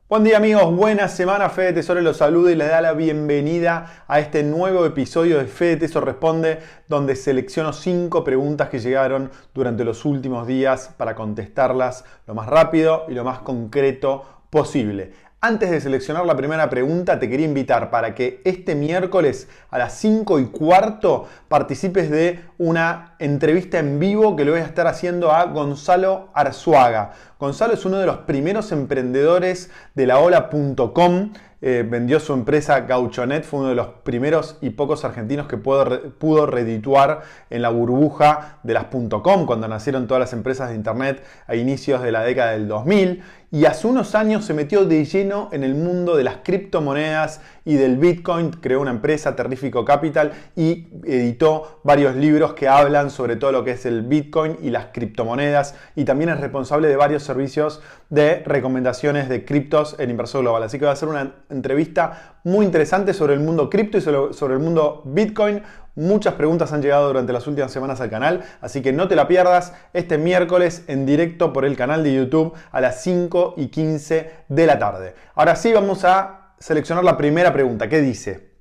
Buen día amigos, buena semana. Fede Tesoro los saluda y les da la bienvenida a este nuevo episodio de Fede Tesoro Responde, donde selecciono 5 preguntas que llegaron durante los últimos días para contestarlas lo más rápido y lo más concreto posible. Antes de seleccionar la primera pregunta, te quería invitar para que este miércoles a las 5:15 participes de una entrevista en vivo que le voy a estar haciendo a Gonzalo Arzuaga. Gonzalo es uno de los primeros emprendedores de laola.com. Vendió su empresa Gauchonet, fue uno de los primeros y pocos argentinos que pudo redituar en la burbuja de las .com cuando nacieron todas las empresas de internet a inicios de la década del 2000, y hace unos años se metió de lleno en el mundo de las criptomonedas y del Bitcoin. Creó una empresa, Terrifico Capital, y editó varios libros que hablan sobre todo lo que es el Bitcoin y las criptomonedas, y también es responsable de varios servicios de recomendaciones de criptos en Inversor Global. Así que va a ser una entrevista muy interesante sobre el mundo cripto y sobre el mundo Bitcoin. Muchas preguntas han llegado durante las últimas semanas al canal, así que no te la pierdas este miércoles en directo por el canal de YouTube a las 5:15 de la tarde. Ahora sí, vamos a seleccionar la primera pregunta. ¿Qué dice?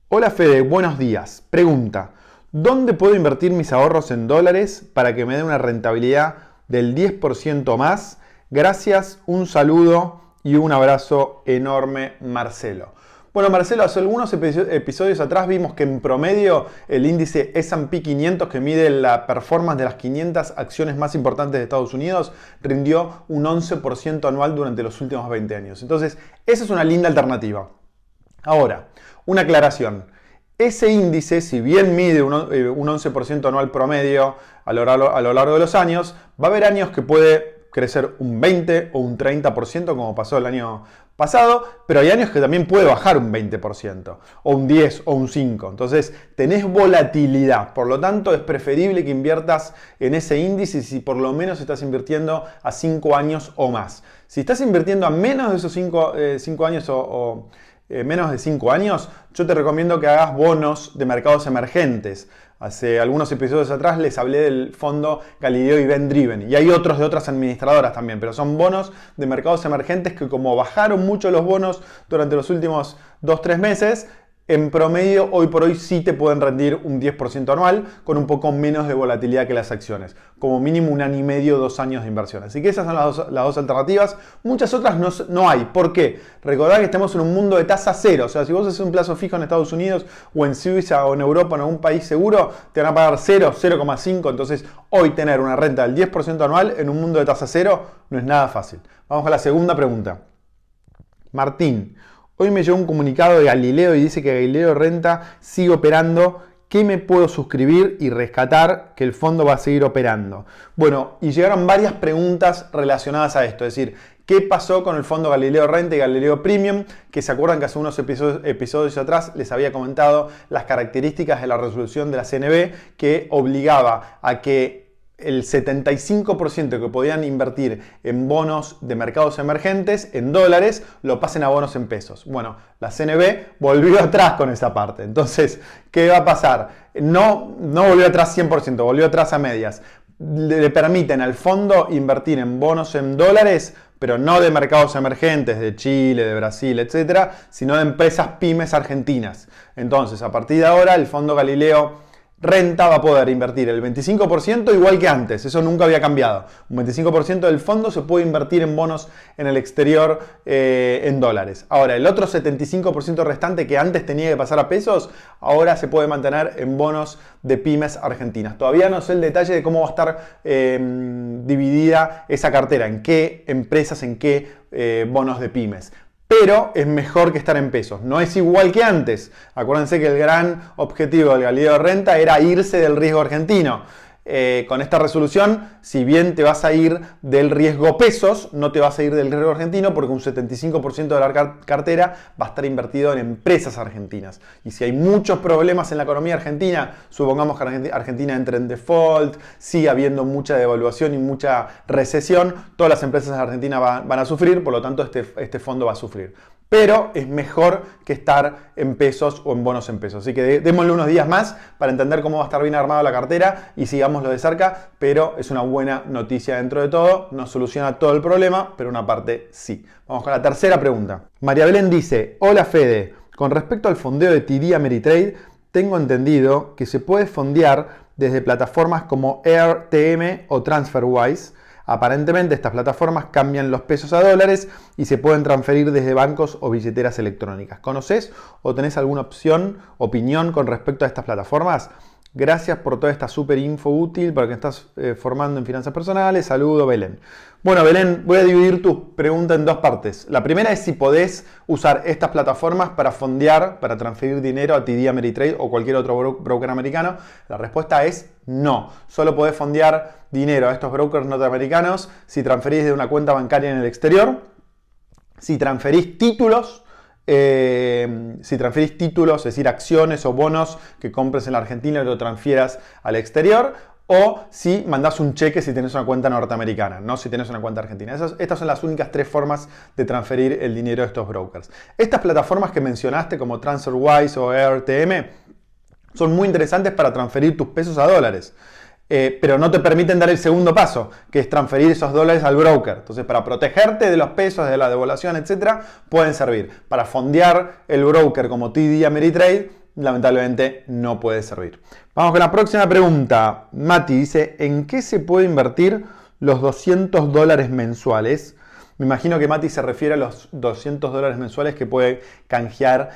Hola Fede, buenos días. Pregunta: ¿dónde puedo invertir mis ahorros en dólares para que me dé una rentabilidad del 10% más? Gracias, un saludo y un abrazo enorme, Marcelo. Bueno, Marcelo, hace algunos episodios atrás vimos que en promedio el índice S&P 500, que mide la performance de las 500 acciones más importantes de Estados Unidos, rindió un 11% anual durante los últimos 20 años. Entonces, esa es una linda alternativa. Ahora, una aclaración. Ese índice, si bien mide un 11% anual promedio a lo largo de los años, va a haber años que puede crecer un 20 o un 30%, como pasó el año pasado, pero hay años que también puede bajar un 20%, o un 10 o un 5%. Entonces tenés volatilidad, por lo tanto es preferible que inviertas en ese índice si por lo menos estás invirtiendo a 5 años o más. Si estás invirtiendo a menos de esos 5 años o menos de 5 años, yo te recomiendo que hagas bonos de mercados emergentes. Hace algunos episodios atrás les hablé del fondo Galileo Event Driven, y hay otros de otras administradoras también, pero son bonos de mercados emergentes que, como bajaron mucho los bonos durante los últimos 2-3 meses, en promedio hoy por hoy sí te pueden rendir un 10% anual con un poco menos de volatilidad que las acciones, como mínimo 1 año y medio, 2 años de inversión. Así que esas son las dos alternativas. Muchas otras no hay. ¿Por qué? Recordad que estamos en un mundo de tasa cero. O sea, si vos haces un plazo fijo en Estados Unidos o en Suiza o en Europa o en algún país seguro, te van a pagar 0, 0,5. Entonces hoy tener una renta del 10% anual en un mundo de tasa cero no es nada fácil. Vamos a la segunda pregunta. Martín: hoy me llegó un comunicado de Galileo y dice que Galileo Renta sigue operando. ¿Qué me puedo suscribir y rescatar que el fondo va a seguir operando? Bueno, y llegaron varias preguntas relacionadas a esto. Es decir, ¿qué pasó con el fondo Galileo Renta y Galileo Premium? Que se acuerdan que hace unos episodios atrás les había comentado las características de la resolución de la CNB que obligaba a que el 75% que podían invertir en bonos de mercados emergentes, en dólares, lo pasen a bonos en pesos. Bueno, la CNB volvió atrás con esa parte. Entonces, ¿qué va a pasar? No volvió atrás 100%, volvió atrás a medias. Le permiten al fondo invertir en bonos en dólares, pero no de mercados emergentes, de Chile, de Brasil, etcétera, sino de empresas pymes argentinas. Entonces, a partir de ahora, el fondo Galileo Renta va a poder invertir el 25% igual que antes, eso nunca había cambiado. Un 25% del fondo se puede invertir en bonos en el exterior en dólares. Ahora, el otro 75% restante que antes tenía que pasar a pesos, ahora se puede mantener en bonos de pymes argentinas. Todavía no sé el detalle de cómo va a estar dividida esa cartera, en qué empresas, en qué bonos de pymes. Pero es mejor que estar en pesos. No es igual que antes. Acuérdense que el gran objetivo del Galileo Renta era irse del riesgo argentino. Con esta resolución, si bien te vas a ir del riesgo pesos, no te vas a ir del riesgo argentino, porque un 75% de la cartera va a estar invertido en empresas argentinas. Y si hay muchos problemas en la economía argentina, supongamos que Argentina entre en default, sigue habiendo mucha devaluación y mucha recesión, todas las empresas argentinas van a sufrir, por lo tanto este fondo va a sufrir. pero es mejor que estar en pesos o en bonos en pesos. Así que démosle unos días más para entender cómo va a estar bien armada la cartera y sigámoslo de cerca, pero es una buena noticia dentro de todo. No soluciona todo el problema, pero una parte sí. Vamos con la tercera pregunta. María Belén dice: hola Fede, con respecto al fondeo de TD Ameritrade, tengo entendido que se puede fondear desde plataformas como AirTM o TransferWise. Aparentemente estas plataformas cambian los pesos a dólares y se pueden transferir desde bancos o billeteras electrónicas. ¿Conoces o tenés alguna opinión con respecto a estas plataformas? Gracias por toda esta súper info útil para que estás formando en finanzas personales. Saludo, Belén. Bueno, Belén, voy a dividir tu pregunta en dos partes. La primera es si podés usar estas plataformas para fondear, para transferir dinero a TD Ameritrade o cualquier otro broker americano. La respuesta es no. Solo podés fondear dinero a estos brokers norteamericanos si transferís de una cuenta bancaria en el exterior, si transferís títulos, es decir, acciones o bonos que compres en la Argentina y lo transfieras al exterior, o si mandás un cheque si tenés una cuenta norteamericana, no si tenés una cuenta argentina. Estas son las únicas tres formas de transferir el dinero de estos brokers. Estas plataformas que mencionaste como TransferWise o AirTM son muy interesantes para transferir tus pesos a dólares. Pero no te permiten dar el segundo paso, que es transferir esos dólares al broker. Entonces, para protegerte de los pesos, de la devaluación, etc., pueden servir. Para fondear el broker como TD Ameritrade, lamentablemente no puede servir. Vamos con la próxima pregunta. Mati dice: ¿en qué se puede invertir los $200 mensuales? Me imagino que Mati se refiere a los $200 mensuales que puede canjear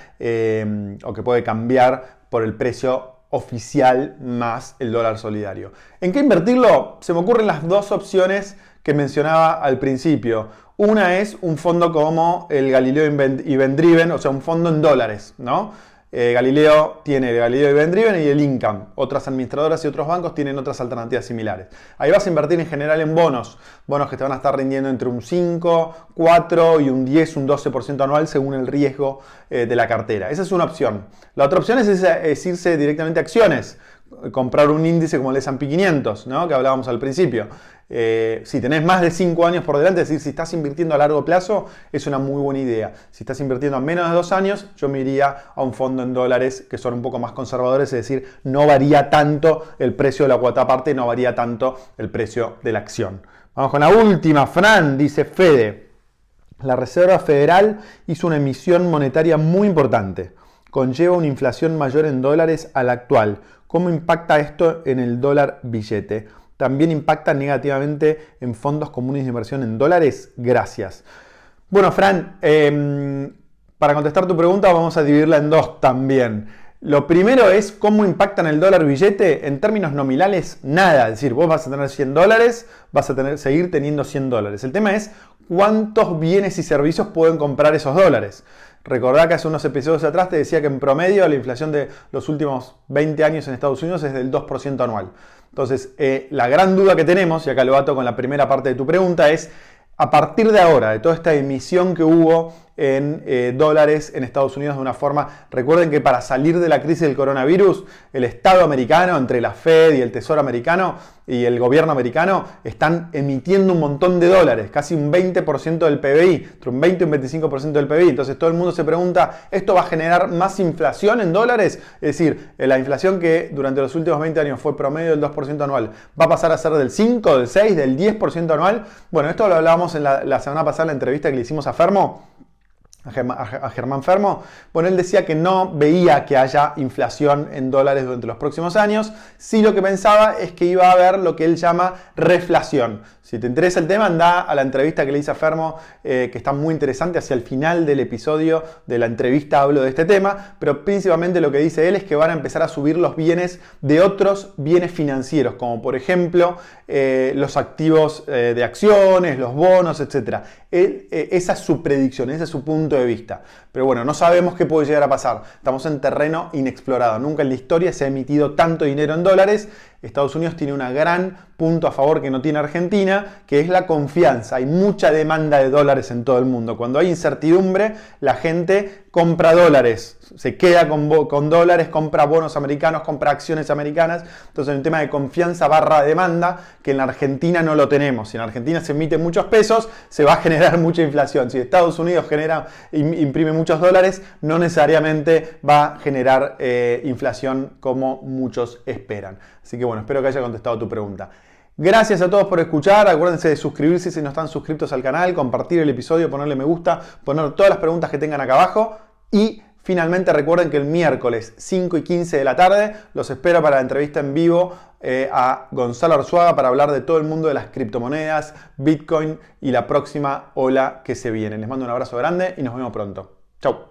o que puede cambiar por el precio oficial más el dólar solidario. ¿En qué invertirlo? Se me ocurren las dos opciones que mencionaba al principio. Una es un fondo como el Galileo Event Driven, o sea, un fondo en dólares, ¿no? Galileo tiene el Galileo Event Driven y el Income. Otras administradoras y otros bancos tienen otras alternativas similares. Ahí vas a invertir en general en bonos que te van a estar rindiendo entre un 5, 4 y un 10, un 12% anual según el riesgo de la cartera. Esa es una opción. La otra opción es irse directamente a acciones, comprar un índice como el S&P 500, ¿no? Que hablábamos al principio. Si tenés más de 5 años por delante, es decir, si estás invirtiendo a largo plazo, es una muy buena idea. Si estás invirtiendo a menos de 2 años, yo me iría a un fondo en dólares que son un poco más conservadores, es decir, no varía tanto el precio de la cuota aparte, no varía tanto el precio de la acción. Vamos con la última. Fran dice: Fede, la Reserva Federal hizo una emisión monetaria muy importante. Conlleva una inflación mayor en dólares a la actual. ¿Cómo impacta esto en el dólar billete? ¿También impacta negativamente en fondos comunes de inversión en dólares? Gracias. Bueno, Fran, para contestar tu pregunta vamos a dividirla en dos también. Lo primero es cómo impacta en el dólar billete. En términos nominales, nada. Es decir, vos vas a tener $100, vas a seguir teniendo $100. El tema es cuántos bienes y servicios pueden comprar esos dólares. Recordá que hace unos episodios atrás te decía que en promedio la inflación de los últimos 20 años en Estados Unidos es del 2% anual. Entonces, la gran duda que tenemos, y acá lo ato con la primera parte de tu pregunta, es a partir de ahora, de toda esta emisión que hubo en dólares en Estados Unidos de una forma. Recuerden que para salir de la crisis del coronavirus, el Estado americano, entre la Fed y el Tesoro americano y el gobierno americano, están emitiendo un montón de dólares, casi un 20% del PBI, entre un 20 y un 25% del PBI. Entonces todo el mundo se pregunta, ¿esto va a generar más inflación en dólares? Es decir, la inflación que durante los últimos 20 años fue promedio del 2% anual, ¿va a pasar a ser del 5, del 6, del 10% anual? Bueno, esto lo hablábamos en la semana pasada en la entrevista que le hicimos a Germán Fermo. Bueno, él decía que no veía que haya inflación en dólares durante los próximos años. Sí, lo que pensaba es que iba a haber lo que él llama reflación. Si te interesa el tema, anda a la entrevista que le hice a Fermo, que está muy interesante. Hacia el final del episodio de la entrevista hablo de este tema, pero principalmente lo que dice él es que van a empezar a subir los bienes de otros bienes financieros, como por ejemplo los activos de acciones, los bonos, etc. Esa es su predicción, ese es su punto de vista. Pero bueno, no sabemos qué puede llegar a pasar. Estamos en terreno inexplorado. Nunca en la historia se ha emitido tanto dinero en dólares. Estados Unidos tiene un gran punto a favor que no tiene Argentina, que es la confianza. Hay mucha demanda de dólares en todo el mundo. Cuando hay incertidumbre, la gente compra dólares, se queda con dólares, compra bonos americanos, compra acciones americanas. Entonces, un tema de confianza barra demanda, que en la Argentina no lo tenemos. Si en Argentina se emiten muchos pesos, se va a generar mucha inflación. Si Estados Unidos imprime muchos dólares, no necesariamente va a generar inflación como muchos esperan. Así que bueno, espero que haya contestado tu pregunta. Gracias a todos por escuchar. Acuérdense de suscribirse si no están suscritos al canal, compartir el episodio, ponerle me gusta, poner todas las preguntas que tengan acá abajo. Y finalmente recuerden que el miércoles 5 y 15 de la tarde los espero para la entrevista en vivo a Gonzalo Arzuaga para hablar de todo el mundo de las criptomonedas, Bitcoin y la próxima ola que se viene. Les mando un abrazo grande y nos vemos pronto. Chau.